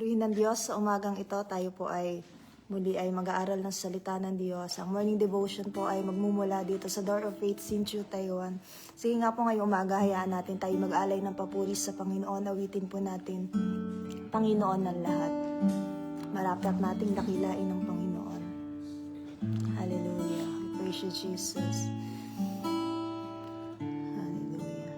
Purihin ng Diyos, sa umagang ito, tayo po ay muli ay mag-aaral ng salita ng Diyos. Ang morning devotion po ay magmumula dito sa Door of Faith, Hsinchu, Taiwan. Sige nga po ngayong umaga, hayaan natin tayo mag-alay ng papuri sa Panginoon. Awitin po natin, Panginoon ng lahat. Marapat nating dakilain ng Panginoon. Hallelujah. Praise you, Jesus. Hallelujah.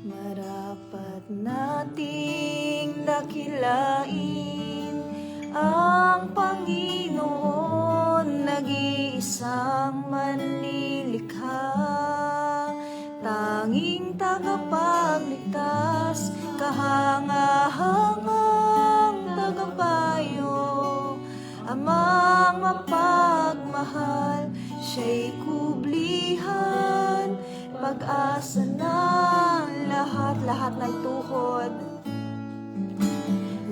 Marapat nating dakilain ang Panginoon, nag-iisang manlilikha, tanging tagapagligtas, kahangahangang tagapayo, amang mapagmahal, siya'y kublihan, pag-asa ng lahat na tuhod.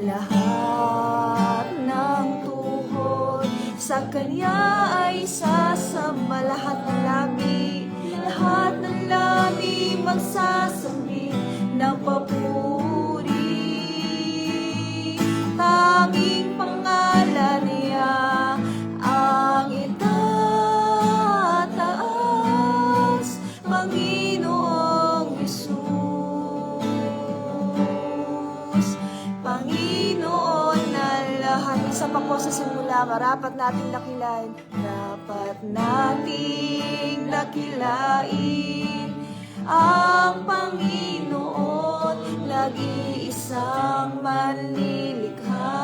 Lahat ng tuhod sa Kanya ay sasamba, lahat ng labi magsasambi ng papuri. Tanging pangalan niya ang itataas, Panginoong Hesus. Panginoon na lahat. Isa pa po sa simula, marapat nating dakilain. Dapat nating dakilain ang Panginoon, nag-iisang manlilikha,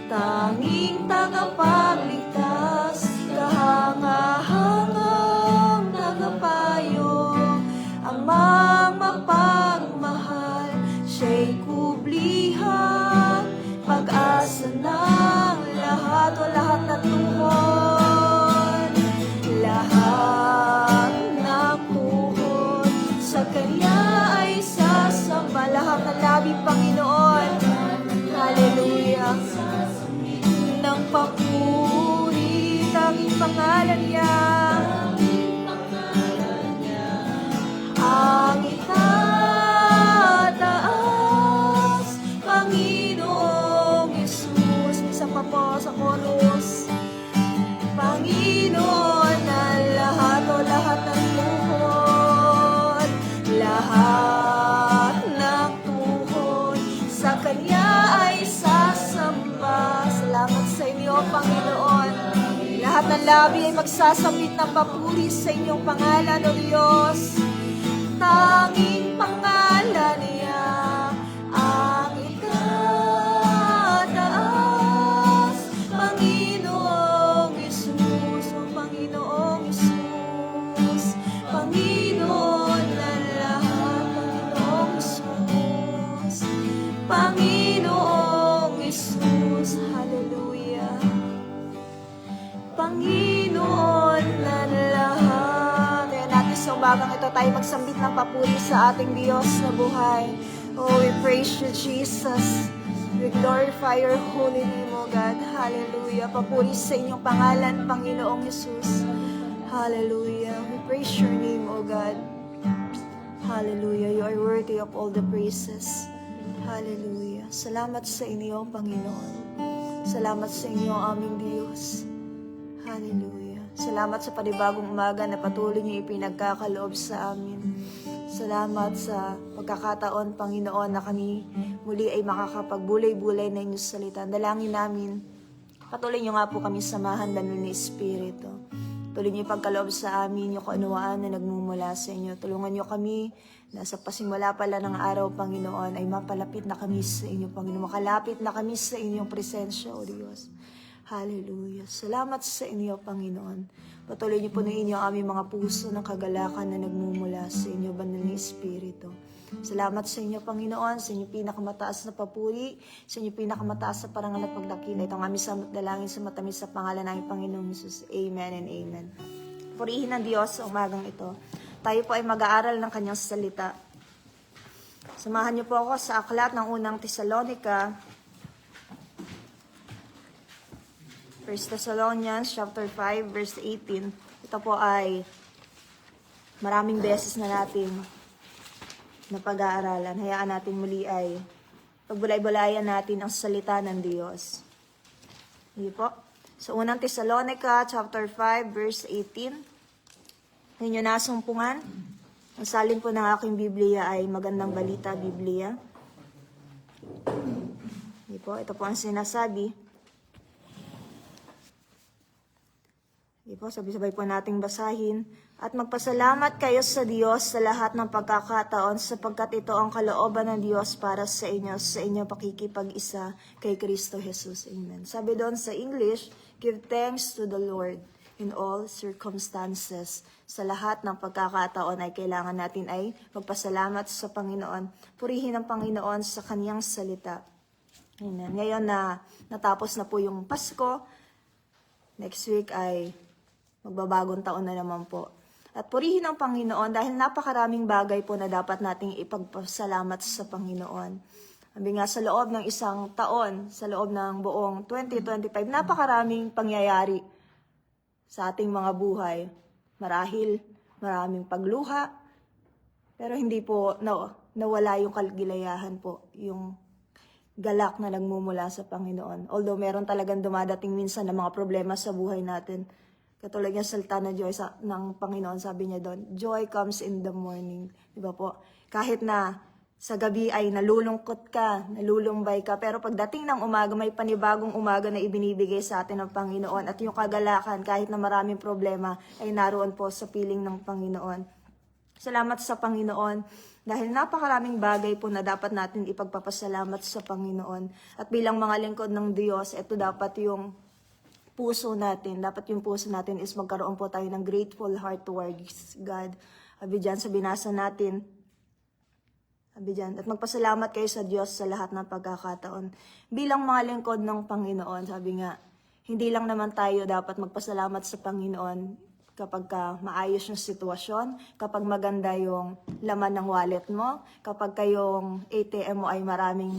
tanging tagapagligtas, kahangahangang tagapayo, amang mapagmahal, siya'y kublihan, pag-asa ng lahat o lahat na tuhod. Lahat ng tuhod sa Kanya ay sasamba, lahat ng labi, Panginoon. Hallelujah. Ng papuri, tanging pangalan niya ang itataas, Panginoong Hesus. Isa pa po sa chorus. Panginoon ang lahat o lahat ng tuhod, lahat ng tuhod sa Kanya ay sasamba. Salamat sa inyo, Panginoon. Lahat ng labi ay magsasambit ng papuri sa inyong pangalan, O Diyos. Tanging pangalan niya ang itataas, Panginoong Hesus, O Panginoong Hesus, Panginoon ng lahat, Panginoong Hesus, Panginoong Hesus, hallelujah, Panginoon ng lahat. Ayan natin sa umagang ito tayo magsambit ng papuri sa ating Diyos na buhay. Oh, we praise you, Jesus. We glorify your holy name, O God. Hallelujah. Papuri sa inyong pangalan, Panginoong Jesus. Hallelujah. We praise your name, O God. Hallelujah. You are worthy of all the praises. Hallelujah. Salamat sa inyo, Panginoon. Salamat sa inyo, aming Diyos. Hallelujah. Salamat sa panibagong umaga na patuloy niyo ipinagkakaloob sa amin. Salamat sa pagkakataon, Panginoon, na kami muli ay makakapagbulay-bulay na inyong salita. Dalangin namin, patuloy niyo nga po kami samahan ng ni Espiritu. Tuloy niyo ipagkaloob sa amin yung kaunawaan na nagmumula sa inyo. Tulungan niyo kami na sa pasimula pala ng araw, Panginoon, ay mapalapit na kami sa inyo, Panginoon. Makalapit na kami sa inyong presensya, O Diyos. Hallelujah. Salamat sa inyo, Panginoon. Patuloy niyo punuin niyo ang aming mga puso ng kagalakan na nagmumula sa inyo, banal na Espiritu. Salamat sa inyo, Panginoon, sa inyong pinakamataas na papuri, sa inyong pinakamataas na parangal at pagdakila. Itong aming samot dalangin sa matamis sa pangalan ng Panginoong Jesus. Amen and amen. Purihin ng Diyos sa umagang ito. Tayo po ay mag-aaral ng kanyang salita. Samahan niyo po ako sa aklat ng unang Tesalonica, 1 Thessalonians chapter 5 verse 18. Ito po ay maraming beses na natin na pag-aaralan. Hayaan natin muli ay pagbulay-bulayan natin ang salita ng Diyos. Hindi po. Sa unang Tesalonica, chapter 5, verse 18. Ninyo nasumpungan. Ang salin po ng aking Biblia ay Magandang Balita Biblia. Hindi po. Ito po ang sinasabi. Hindi po. Sabay-sabay po nating basahin. At magpasalamat kayo sa Diyos sa lahat ng pagkakataon sapagkat ito ang kalooban ng Diyos para sa inyong pakikipag-isa kay Kristo Jesus. Amen. Sabi doon sa English, give thanks to the Lord in all circumstances. Sa lahat ng pagkakataon ay kailangan natin ay magpasalamat sa Panginoon. Purihin ang Panginoon sa Kanyang salita. Amen. Ngayon na natapos na po yung Pasko, next week ay magbabagong taon na naman po. At purihin ang Panginoon dahil napakaraming bagay po na dapat nating ipagpasalamat sa Panginoon. Sabi nga sa loob ng isang taon, sa loob ng buong 2025, napakaraming pangyayari sa ating mga buhay. Marahil maraming pagluha, pero hindi po nawala yung kaligayahan po, yung galak na nagmumula sa Panginoon. Although meron talagang dumadating minsan na mga problema sa buhay natin. Katulad yung salita na joy ng Panginoon, sabi niya doon, joy comes in the morning. Diba po? Kahit na sa gabi ay nalulungkot ka, nalulumbay ka, pero pagdating ng umaga, may panibagong umaga na ibinibigay sa atin ng Panginoon. At yung kagalakan, kahit na maraming problema, ay naroon po sa piling ng Panginoon. Salamat sa Panginoon dahil napakaraming bagay po na dapat natin ipagpapasalamat sa Panginoon. At bilang mga lingkod ng Diyos, ito dapat yung puso natin. Dapat yung puso natin is magkaroon po tayo ng grateful heart towards God. Sabi dyan, sa binasa natin, sabi dyan, at magpasalamat kayo sa Diyos sa lahat ng pagkakataon. Bilang mga lingkod ng Panginoon, sabi nga, hindi lang naman tayo dapat magpasalamat sa Panginoon kapag maayos yung sitwasyon, kapag maganda yung laman ng wallet mo, kapag kayong ATM mo ay maraming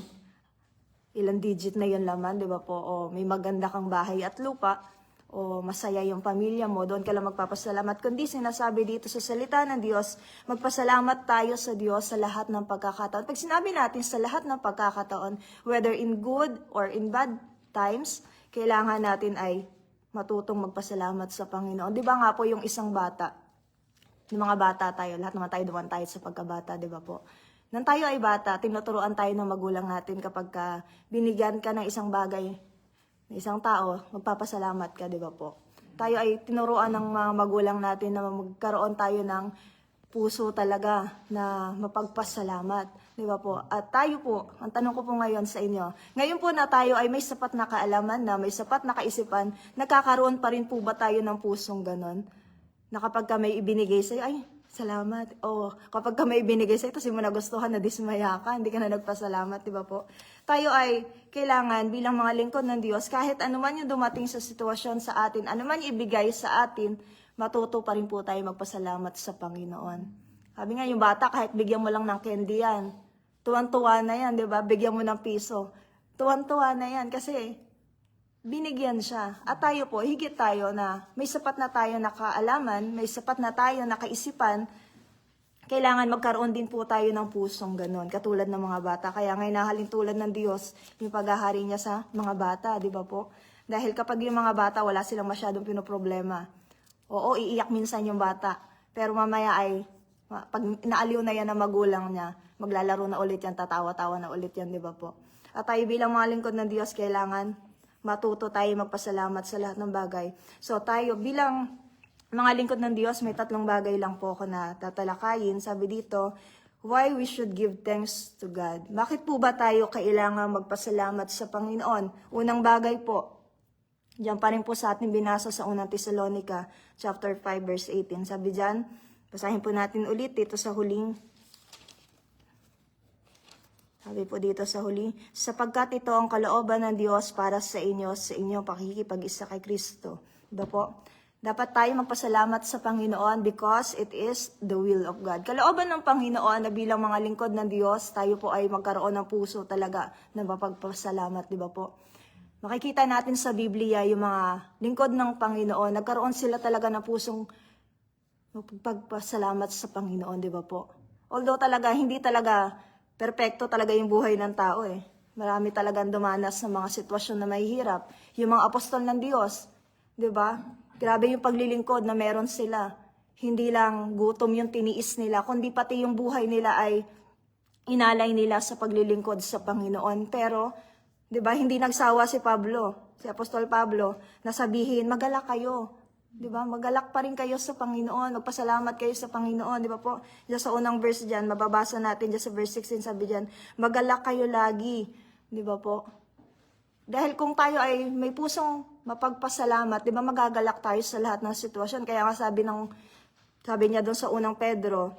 ilang digit na yung laman, di ba po? O may maganda kang bahay at lupa, o masaya yung pamilya mo, doon ka lang magpapasalamat. Kundi sinasabi dito sa salita ng Diyos, magpasalamat tayo sa Diyos sa lahat ng pagkakataon. Pag sinabi natin sa lahat ng pagkakataon, whether in good or in bad times, kailangan natin ay matutong magpasalamat sa Panginoon. Di ba nga po yung isang bata, yung mga bata tayo, lahat naman tayo duman tayo sa pagkabata, di ba po? Nang tayo ay bata, tinuturuan tayo ng magulang natin kapag binigyan ka ng isang bagay, ng isang tao, magpapasalamat ka, di ba po? Tayo ay tinuruan ng mga magulang natin na magkaroon tayo ng puso talaga na mapagpasalamat, di ba po? At tayo po, ang tanong ko po ngayon sa inyo, ngayon po na tayo ay may sapat na kaalaman na, may sapat na kaisipan, nakakaroon pa rin po ba tayo ng pusong ganon? Na kapag ka may ibinigay sa'yo, ay, salamat. O kapag ka may binigay sa'yo, tapos mo nagustuhan, nadismaya ka, hindi ka na nagpasalamat, di ba po? Tayo ay kailangan bilang mga lingkod ng Diyos, kahit anuman yung dumating sa sitwasyon sa atin, anuman yung ibigay sa atin, matuto pa rin po tayo magpasalamat sa Panginoon. Sabi nga, yung bata, kahit bigyan mo lang ng candy yan, tuwan-tuwa na yan, di ba? Bigyan mo ng piso. Tuwan-tuwa na yan kasi binigyan siya. At tayo po, higit tayo na may sapat na tayo na kaalaman, may sapat na tayo na kaisipan, kailangan magkaroon din po tayo ng pusong ganon, katulad ng mga bata. Kaya ngayon nahalintulad ng Diyos yung paghahari niya sa mga bata, di ba po? Dahil kapag yung mga bata, wala silang masyadong pinoproblema. Oo, iiyak minsan yung bata. Pero mamaya ay, pag naaliw na yan ng magulang niya, maglalaro na ulit yan, tatawa-tawa na ulit yan, di ba po? At tayo bilang mga lingkod ng Diyos, kailangan matuto tayo magpasalamat sa lahat ng bagay. So tayo bilang mga lingkod ng Diyos, may tatlong bagay lang po ako na tatalakayin. Sabi dito, why we should give thanks to God. Bakit po ba tayo kailangan magpasalamat sa Panginoon? Unang bagay po, diyan pa rin po sa ating binasa sa unang Tesalonica, chapter 5, verse 18. Sabi diyan, basahin po natin ulit dito sa huling. Sabi po dito sa huli, sapagkat ito ang kalooban ng Diyos para sa inyong pakikipag-isa kay Kristo. Diba po? Dapat tayo magpasalamat sa Panginoon because it is the will of God. Kalooban ng Panginoon na bilang mga lingkod ng Diyos, tayo po ay magkaroon ng puso talaga na mapagpasalamat, di ba po? Makikita natin sa Biblia yung mga lingkod ng Panginoon, nagkaroon sila talaga ng pusong magpagpasalamat sa Panginoon, di ba po? Although talaga, hindi talaga perpekto talaga yung buhay ng tao eh. Marami talagang dumanas ng mga sitwasyon na mahihirap. Yung mga apostol ng Diyos, di ba? Grabe yung paglilingkod na meron sila. Hindi lang gutom yung tiniis nila, kundi pati yung buhay nila ay inalay nila sa paglilingkod sa Panginoon. Pero, di ba, hindi nagsawa si Pablo, si Apostol Pablo, na sabihin, magalak kayo. Di ba? Magalak pa rin kayo sa Panginoon. Magpasalamat kayo sa Panginoon. Di ba po? Diyan sa unang verse dyan, mababasa natin dyan sa verse 16, sabi dyan, magalak kayo lagi. Di ba po? Dahil kung tayo ay may pusong mapagpasalamat, di ba magagalak tayo sa lahat ng sitwasyon. Kaya nga sabi niya doon sa unang Pedro,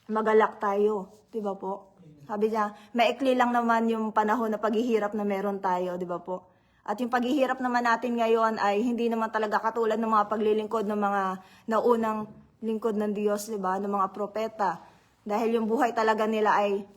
magalak tayo. Di ba po? Sabi niya, maikli lang naman yung panahon na paghihirap na meron tayo. Di ba po? At yung paghihirap naman natin ngayon ay hindi naman talaga katulad ng mga paglilingkod ng mga naunang lingkod ng Diyos, di ba? Ng mga propeta. Dahil yung buhay talaga nila ay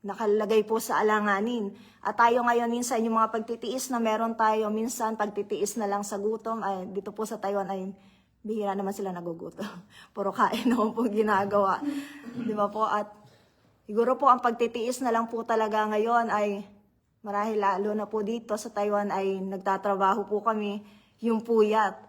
nakalagay po sa alanganin. At tayo ngayon minsan, yung mga pagtitiis na meron tayo, minsan pagtitiis na lang sa gutom, ay dito po sa Taiwan ay bihira naman sila nagugutom. Puro kain naman po ginagawa. Di ba po? At siguro po ang pagtitiis na lang po talaga ngayon ay marahil lalo na po dito sa Taiwan ay nagtatrabaho po kami yung puyat,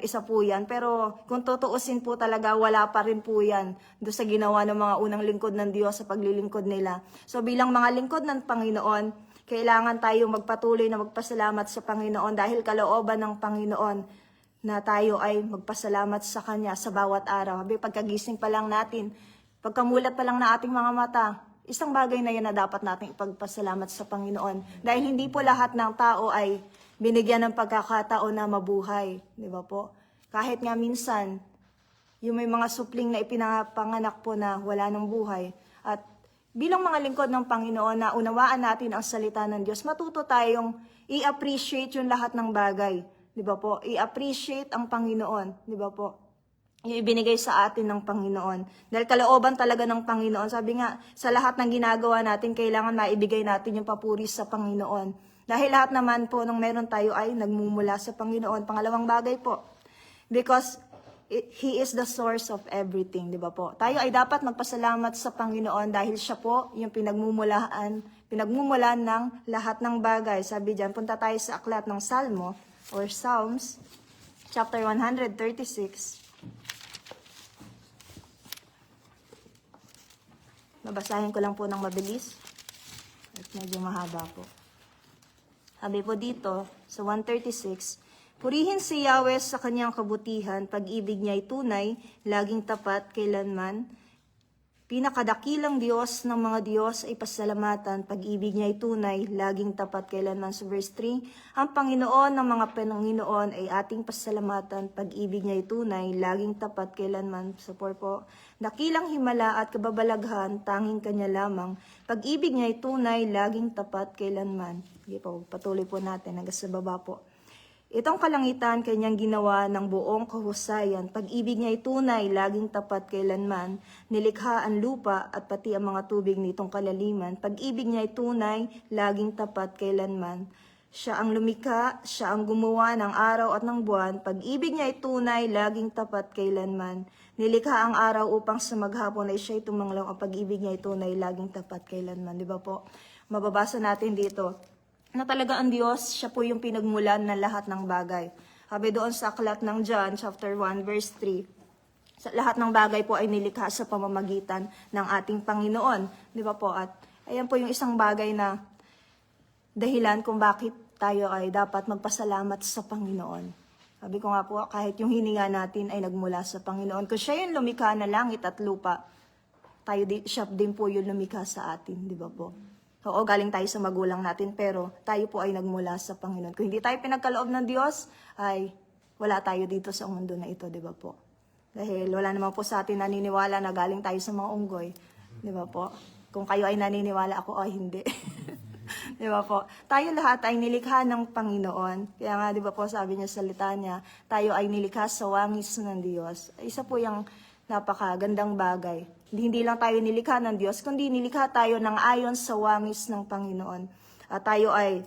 isa po yan. Pero kung tutuusin po talaga, wala pa rin po yan doon sa ginawa ng mga unang lingkod ng Diyos sa paglilingkod nila. So bilang mga lingkod ng Panginoon, kailangan tayong magpatuloy na magpasalamat sa Panginoon dahil kalooban ng Panginoon na tayo ay magpasalamat sa Kanya sa bawat araw. Habi, pagkagising pa lang natin, pagkamulat pa lang na ating mga mata, isang bagay na yan na dapat nating ipagpasalamat sa Panginoon. Dahil hindi po lahat ng tao ay binigyan ng pagkakataon na mabuhay. Di ba po? Kahit nga minsan, yung may mga supling na ipinapanganak po na wala ng buhay. At bilang mga lingkod ng Panginoon na unawaan natin ang salita ng Diyos, matuto tayong i-appreciate yung lahat ng bagay. Di ba po? I-appreciate ang Panginoon. Di ba po? Yung ibinigay sa atin ng Panginoon. Dahil kalooban talaga ng Panginoon. Sabi nga, sa lahat ng ginagawa natin, kailangan maibigay natin yung papuri sa Panginoon. Dahil lahat naman po nung meron tayo ay nagmumula sa Panginoon. Pangalawang bagay po, because He is the source of everything, di ba po? Tayo ay dapat magpasalamat sa Panginoon dahil siya po yung pinagmumulan ng lahat ng bagay. Sabi dyan, punta tayo sa aklat ng Salmo or Psalms, chapter 136. Babasahin ko lang po ng mabilis. At medyo mahaba po. Sabi po dito, sa 136, purihin si Yahweh sa kanyang kabutihan, pag-ibig niya ay tunay, laging tapat, kailanman. Pinakadakilang Diyos ng mga Diyos ay pasalamatan, pag-ibig niya ay tunay, laging tapat, kailanman. Sa verse 3, ang Panginoon ng mga Panginoon ay ating pasalamatan, pag-ibig niya ay tunay, laging tapat, kailanman. Sa 4 po, dakilang himala at kababalaghan, tanging kanya lamang, pag-ibig niya ay tunay, laging tapat, kailanman. Sige po, patuloy po natin hanggang sa baba po. Itong kalangitan, kanyang ginawa ng buong kahusayan. Pag-ibig niya ay tunay, laging tapat kailanman. Nilikha ang lupa at pati ang mga tubig nitong kalaliman. Pag-ibig niya ay tunay, laging tapat kailanman. Siya ang lumikha, siya ang gumawa ng araw at ng buwan. Pag-ibig niya ay tunay, laging tapat kailanman. Nilikha ang araw upang sa maghapon ay siya'y tumanglaw. Ang pag-ibig niya ay tunay, laging tapat kailanman. Di ba po? Mababasa natin dito na talaga ang Diyos, siya po yung pinagmulan ng lahat ng bagay. Sabi doon sa aklat ng John, chapter 1, verse 3, sa lahat ng bagay po ay nilikha sa pamamagitan ng ating Panginoon. Di ba po? At ayan po yung isang bagay na dahilan kung bakit tayo ay dapat magpasalamat sa Panginoon. Sabi ko nga po, kahit yung hininga natin ay nagmula sa Panginoon. Kung siya yung lumikha na langit at lupa, siya din po yung lumikha sa atin. Di ba po? Oo, galing tayo sa magulang natin, pero tayo po ay nagmula sa Panginoon. Kung hindi tayo pinagkaloob ng Diyos, ay wala tayo dito sa mundo na ito, di ba po? Dahil wala naman po sa atin naniniwala na galing tayo sa mga unggoy, di ba po? Kung kayo ay naniniwala, ako ay hindi. Di ba po? Tayo lahat ay nilikha ng Panginoon. Kaya nga, di ba po, sabi niya sa salita niya, tayo ay nilikha sa wangis ng Diyos. Isa po yung napakagandang bagay. Hindi lang tayo nilikha ng Diyos, kundi nilikha tayo ng ayon sa wangis ng Panginoon. At tayo ay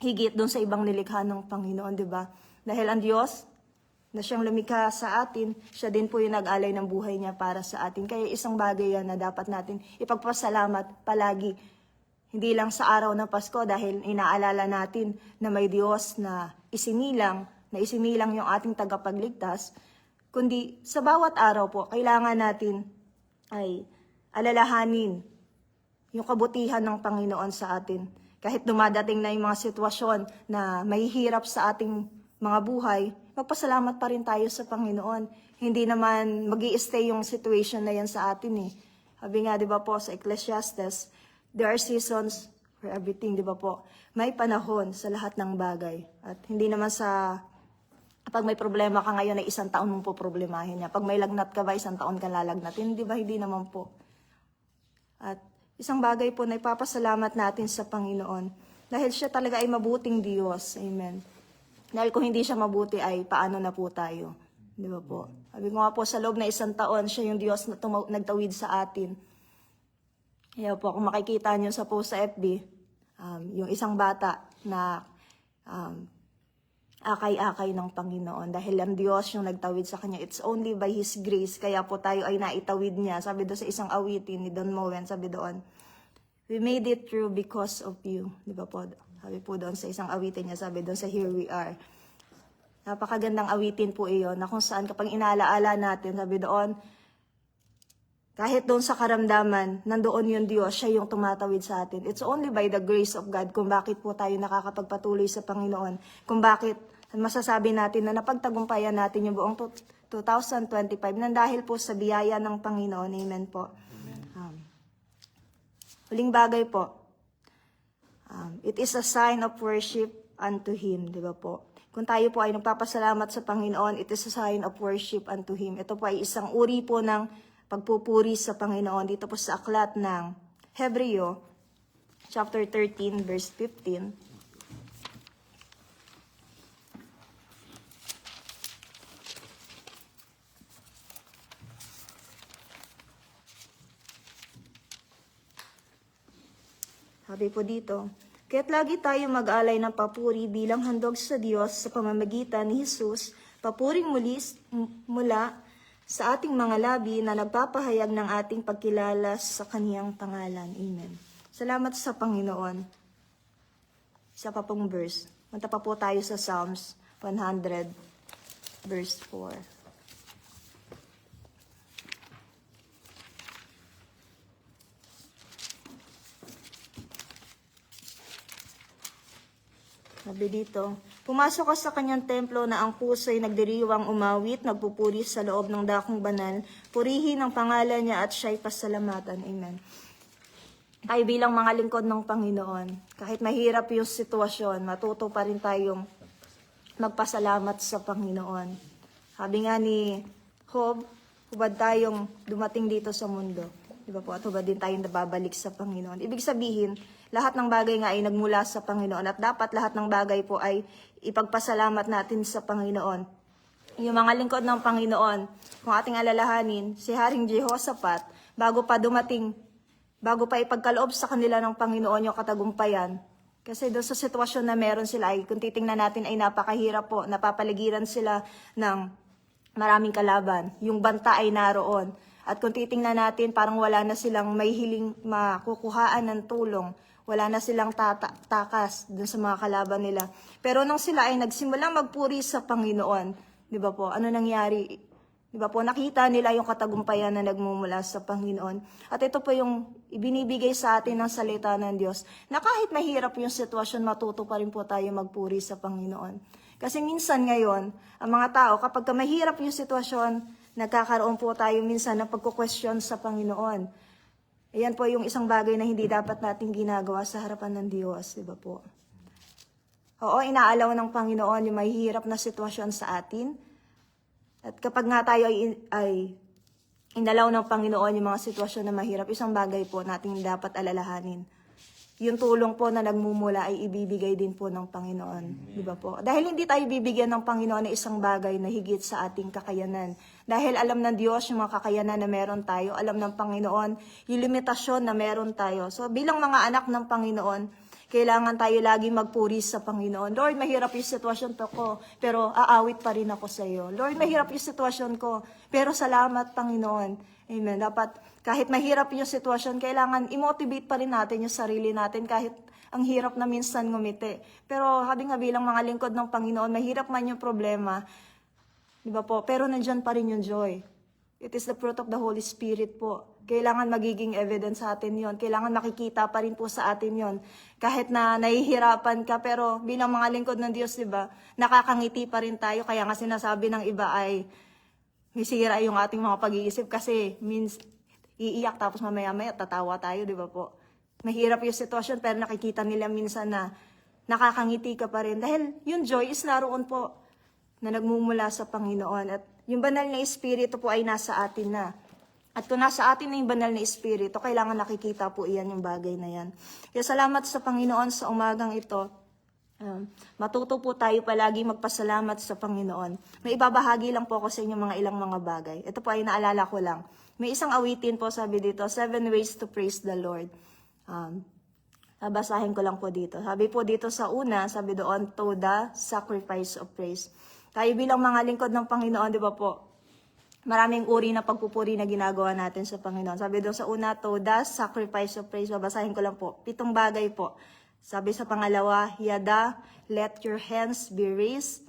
higit doon sa ibang nilikha ng Panginoon, di ba? Dahil ang Diyos, na siyang lumikha sa atin, siya din po yung nag-alay ng buhay niya para sa atin. Kaya isang bagay yan na dapat natin ipagpasalamat palagi. Hindi lang sa araw ng Pasko dahil inaalala natin na may Diyos na isinilang yung ating tagapagligtas, kundi sa bawat araw po, kailangan natin ay alalahanin yung kabutihan ng Panginoon sa atin. Kahit dumadating na yung mga sitwasyon na mahihirap sa ating mga buhay, magpasalamat pa rin tayo sa Panginoon. Hindi naman magi-stay yung situation na yan sa atin eh. Sabi nga, di ba po, sa Ecclesiastes, there are seasons for everything, di ba po? May panahon sa lahat ng bagay. At hindi naman sa, pag may problema ka ngayon ay 1 taon mong po problemahin niya. Pag may lagnat ka ba, 1 taon ka lalagnatin? Di ba? Hindi naman po. At isang bagay po na ipapasalamat natin sa Panginoon. Dahil siya talaga ay mabuting Diyos. Amen. Dahil kung hindi siya mabuti ay paano na po tayo? Di ba po? Sabi ko nga po, sa loob na 1 taon, siya yung Diyos na nagtawid sa atin. Kaya po, kung makikita niyo sa post sa FB, yung isang bata na akay-akay ng Panginoon. Dahil ang Diyos yung nagtawid sa kanya. It's only by His grace. Kaya po tayo ay naitawid niya. Sabi doon sa isang awitin ni Don Moen, sabi doon, we made it through because of you. Di ba po? Sabi po doon sa isang awitin niya, sabi doon sa Here We Are. Napakagandang awitin po iyon na kung saan kapag inaalaala natin, sabi doon, kahit doon sa karamdaman, nandoon yung Diyos, siya yung tumatawid sa atin. It's only by the grace of God kung bakit po tayo nakakapagpatuloy sa Panginoon. Kung bakit masasabi natin na napagtagumpayan natin yung buong 2025 nang dahil po sa biyaya ng Panginoon. Amen po. Huling bagay po. It is a sign of worship unto Him. Di ba po? Kung tayo po ay nagpapasalamat sa Panginoon, it is a sign of worship unto Him. Ito po ay isang uri po ng pagpupuri sa Panginoon. Dito po sa aklat ng Hebreo, chapter 13, verse 15. Sabi po dito, kaya't lagi tayo mag-alay ng papuri bilang handog sa Diyos sa pamamagitan ni Jesus, papuring mula sa ating mga labi na nagpapahayag ng ating pagkilala sa Kaniyang pangalan. Amen. Salamat sa Panginoon. Isa pa pong verse. Punta pa po tayo sa Psalms 100, verse 4. Sabi dito, pumasok ka sa kanyang templo na ang puso'y nagdiriwang umawit, nagpupuri sa loob ng dakong banal, purihin ang pangalan niya at siya'y pasalamatan. Amen. Tayo bilang mga lingkod ng Panginoon, kahit mahirap yung sitwasyon, matuto pa rin tayong magpasalamat sa Panginoon. Sabi nga ni Job, hubad tayong dumating dito sa mundo. Diba po? At hubad din tayong nababalik sa Panginoon. Ibig sabihin, lahat ng bagay nga ay nagmula sa Panginoon at dapat lahat ng bagay po ay ipagpasalamat natin sa Panginoon. Yung mga lingkod ng Panginoon, kung ating alalahanin, si Haring Jehoshaphat, bago pa ipagkaloob sa kanila ng Panginoon yung katagumpayan, kasi doon sa sitwasyon na meron sila, ay kung titingnan natin ay napakahirap po, napapaligiran sila ng maraming kalaban. Yung banta ay naroon. At kung titingnan natin, parang wala na silang may hiling makukuhaan ng tulong. Wala na silang takas dun sa mga kalaban nila. Pero nung sila ay nagsimulang magpuri sa Panginoon, di ba po, ano nangyari? Di ba po, nakita nila yung katagumpayan na nagmumula sa Panginoon. At ito po yung ibinibigay sa atin ng salita ng Diyos, na kahit mahirap yung sitwasyon, matuto pa rin po tayo magpuri sa Panginoon. Kasi minsan ngayon, ang mga tao, kapag mahirap yung sitwasyon, nagkakaroon po tayo minsan ng pagkukwestiyon sa Panginoon. Ayan po yung isang bagay na hindi dapat nating ginagawa sa harapan ng Diyos, di ba po? Oo, inaalaw ng Panginoon yung may hirap na sitwasyon sa atin. At kapag nga tayo ay inalaw ng Panginoon yung mga sitwasyon na mahirap, isang bagay po nating dapat alalahanin. Yung tulong po na nagmumula ay ibibigay din po ng Panginoon. Di ba po? Dahil hindi tayo bibigyan ng Panginoon ng isang bagay na higit sa ating kakayanan. Dahil alam ng Diyos yung mga kakayanan na meron tayo. Alam ng Panginoon yung limitasyon na meron tayo. So bilang mga anak ng Panginoon, Kailangan tayo lagi magpuri sa Panginoon. Lord, mahirap yung sitwasyon ko, pero aawit pa rin ako sa iyo. Lord, mahirap yung sitwasyon ko, pero salamat, Panginoon. Amen. Dapat, kahit mahirap yung sitwasyon, kailangan i-motivate pa rin natin yung sarili natin kahit ang hirap na minsan ngumiti. Pero sabi nga bilang mga lingkod ng Panginoon, mahirap man yung problema, di ba po? Pero nandyan pa rin yung joy. It is the fruit of the Holy Spirit po. Kailangan magiging evidence sa atin yon. Kailangan makikita pa rin po sa atin yon. Kahit na nahihirapan ka, pero bilang mga lingkod ng Diyos, di ba? Nakakangiti pa rin tayo. Kaya nga sinasabi ng iba ay misira yung ating mga pag-iisip kasi means iiyak tapos mamaya-maya tatawa tayo, di ba po? Mahirap yung sitwasyon pero nakikita nila minsan na nakakangiti ka pa rin. Dahil yung joy is naroon po na nagmumula sa Panginoon. At yung banal na Espiritu po ay nasa atin na. At kung nasa atin na yung banal na Espiritu, kailangan nakikita po iyan yung bagay na yan. Kaya salamat sa Panginoon sa umagang ito. Matuto po tayo palagi magpasalamat sa Panginoon. May ibabahagi lang po ako sa inyo mga ilang mga bagay. Ito po ay naalala ko lang. May isang awitin po sabi dito, 7 ways to praise the Lord. Basahin ko lang po dito. Sabi po dito sa una, sabi doon, to the sacrifice of praise. Tayo bilang mga lingkod ng Panginoon, di ba po? Maraming uri na pagpupuri na ginagawa natin sa Panginoon. Sabi doon sa una, to the sacrifice of praise. Babasahin ko lang po. 7 bagay po. Sabi sa pangalawa, yada, let your hands be raised.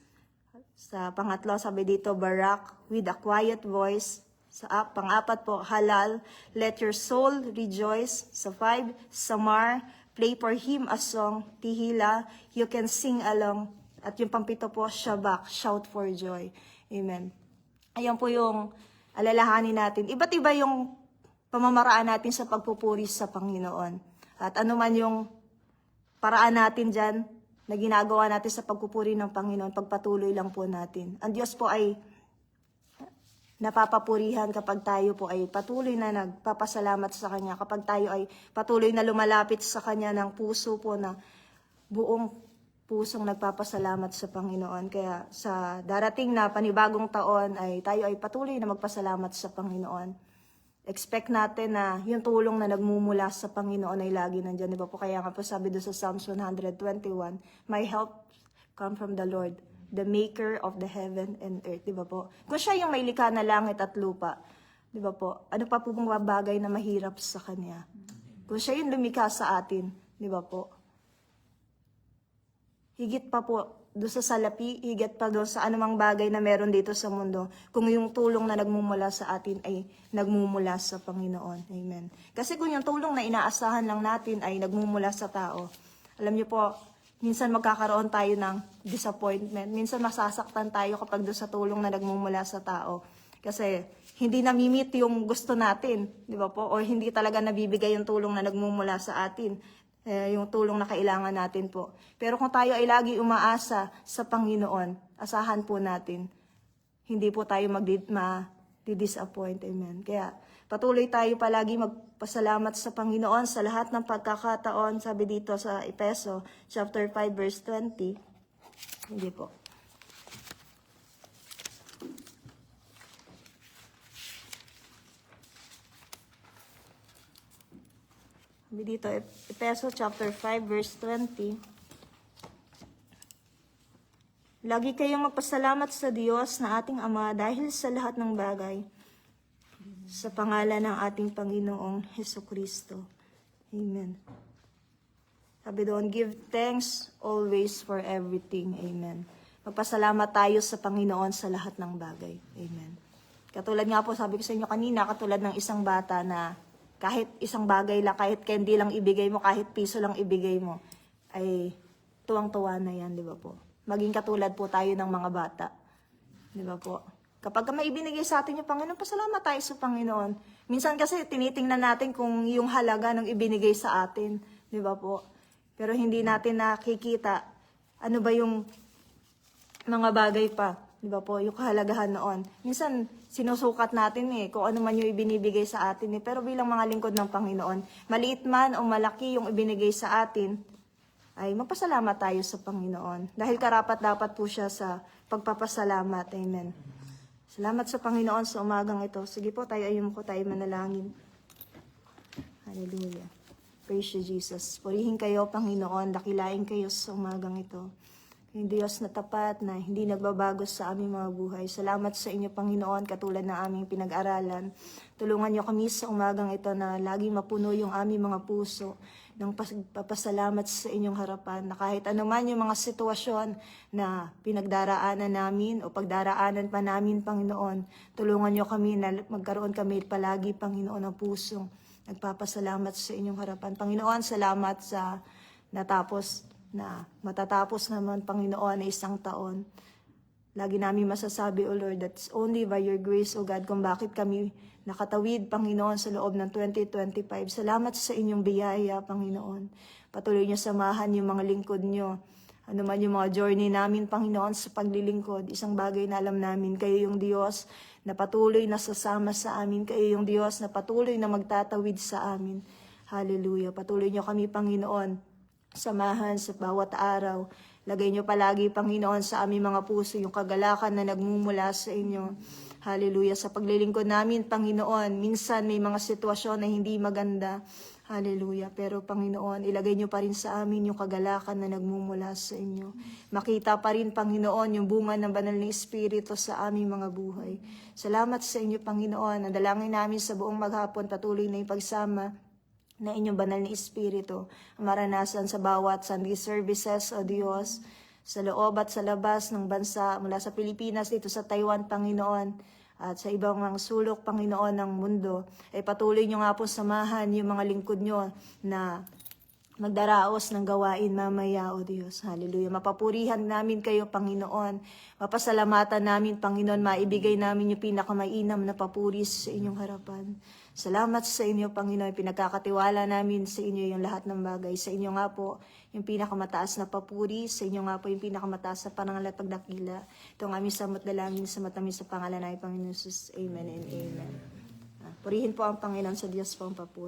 Sa pangatlo, sabi dito, barak, with a quiet voice. Sa pang-apat po, halal, let your soul rejoice. Sa 5, samar, play for him a song. Tihila, you can sing along. At yung pang-7 po, shabak, shout for joy. Amen. Ayan po yung alalahanin natin. Iba't iba yung pamamaraan natin sa pagpupuri sa Panginoon. At ano man yung paraan natin dyan na ginagawa natin sa pagpupuri ng Panginoon, pagpatuloy lang po natin. Ang Diyos po ay napapapurihan kapag tayo po ay patuloy na nagpapasalamat sa Kanya, kapag tayo ay patuloy na lumalapit sa Kanya ng puso po na buong pusong nagpapasalamat sa Panginoon. Kaya sa darating na panibagong taon ay tayo ay patuloy na magpasalamat sa Panginoon. Expect natin na yung tulong na nagmumula sa Panginoon ay lagi nandyan. Diba po? Kaya nga po sabi doon sa Psalms 121, my help come from the Lord, the maker of the heaven and earth. Diba po? Kung siya yung may likha na langit at lupa, diba po? Ano pa po mga bagay na mahirap sa Kanya? Kung siya yung lumikha sa atin, diba po? Higit pa po doon sa salapi, higit pa doon sa anumang bagay na meron dito sa mundo, kung yung tulong na nagmumula sa atin ay nagmumula sa Panginoon. Amen. Kasi kung yung tulong na inaasahan lang natin ay nagmumula sa tao, alam niyo po, minsan magkakaroon tayo ng disappointment. Minsan masasaktan tayo kapag doon sa tulong na nagmumula sa tao. Kasi hindi namimit yung gusto natin, di ba po? O hindi talaga nabibigay yung tulong na nagmumula sa atin. Yung tulong na kailangan natin po. Pero kung tayo ay lagi umaasa sa Panginoon, asahan po natin, hindi po tayo mag-disappoint. Amen. Kaya patuloy tayo palagi magpasalamat sa Panginoon sa lahat ng pagkakataon. Sabi dito sa Efeso chapter 5 verse 20. Hindi po. Dito, Efeso chapter 5 verse 20. Lagi kayong magpasalamat sa Diyos na ating Ama dahil sa lahat ng bagay sa pangalan ng ating Panginoong Hesukristo. Amen. Sabi doon, give thanks always for everything. Amen. Magpasalamat tayo sa Panginoon sa lahat ng bagay. Amen. Katulad nga po, sabi ko sa inyo kanina, katulad ng isang bata na kahit isang bagay lang, kahit candy lang ibigay mo, kahit piso lang ibigay mo, ay tuwang-tuwa na yan, di ba po? Maging katulad po tayo ng mga bata. Di ba po? Kapag may ibinigay sa atin yung Panginoon, pasalamat tayo sa Panginoon. Minsan kasi tinitingnan natin kung yung halaga ng ibinigay sa atin. Di ba po? Pero hindi natin nakikita ano ba yung mga bagay pa. Di ba po? Yung kahalagahan noon. Minsan, sinusukat natin kung ano man yung ibinibigay sa atin. Pero bilang mga lingkod ng Panginoon, maliit man o malaki yung ibinigay sa atin, ay magpasalamat tayo sa Panginoon. Dahil karapat-dapat po siya sa pagpapasalamat. Amen. Salamat sa Panginoon sa umagang ito. Sige po, tayo ayun ko, tayo manalangin. Hallelujah. Praise you, Jesus. Purihin kayo, Panginoon. Dakilain kayo sa umagang ito. Yung Diyos na tapat na hindi nagbabago sa aming mga buhay. Salamat sa inyo, Panginoon, katulad ng aming pinag-aralan. Tulungan niyo kami sa umagang ito na laging mapuno yung aming mga puso ng papasalamat sa inyong harapan. Na kahit anuman yung mga sitwasyon na pinagdaraanan namin o pagdaraanan pa namin, Panginoon, tulungan niyo kami na magkaroon kami palagi, Panginoon, ng pusong nagpapasalamat sa inyong harapan. Panginoon, salamat sa matatapos naman, Panginoon, na isang taon. Lagi namin masasabi, O Lord, that's only by your grace, O God, kung bakit kami nakatawid, Panginoon, sa loob ng 2025. Salamat sa inyong biyaya, Panginoon. Patuloy niyo samahan yung mga lingkod niyo. Ano man yung mga journey namin, Panginoon, sa paglilingkod. Isang bagay na alam namin, kayo yung Diyos na patuloy na sasama sa amin. Kayo yung Diyos na patuloy na magtatawid sa amin. Hallelujah. Patuloy niyo kami, Panginoon, samahan sa bawat araw. Lagay niyo palagi, Panginoon, sa aming mga puso yung kagalakan na nagmumula sa inyo. Hallelujah. Sa paglilingkod namin, Panginoon, minsan may mga sitwasyon na hindi maganda. Hallelujah. Pero, Panginoon, ilagay niyo pa rin sa amin yung kagalakan na nagmumula sa inyo. Makita pa rin, Panginoon, yung bunga ng banal na Espiritu sa aming mga buhay. Salamat sa inyo, Panginoon. Ang dalangin namin sa buong maghapon, patuloy na ipagsama na inyong banal na Espiritu, maranasan sa bawat Sunday services, O Diyos, sa loob at sa labas ng bansa, mula sa Pilipinas, dito sa Taiwan, Panginoon, at sa ibang mga sulok, Panginoon, ng mundo, ay patuloy nyo nga po samahan yung mga lingkod nyo na magdaraos ng gawain mamaya, O Diyos. Hallelujah. Mapapurihan namin kayo, Panginoon. Mapasalamatan namin, Panginoon. Maibigay namin yung pinakamainam na papuri sa inyong harapan. Salamat sa inyo, Panginoon. Pinagkakatiwala namin sa inyo yung lahat ng bagay. Sa inyo nga po yung pinakamataas na papuri. Sa inyo nga po yung pinakamataas na panangal at pagdakila. Ito ang aming samot dalangin sa matamis sa pangalan ay Panginoon Jesus. Amen and amen. Purihin po ang Panginoon, sa Diyos po ang papuri.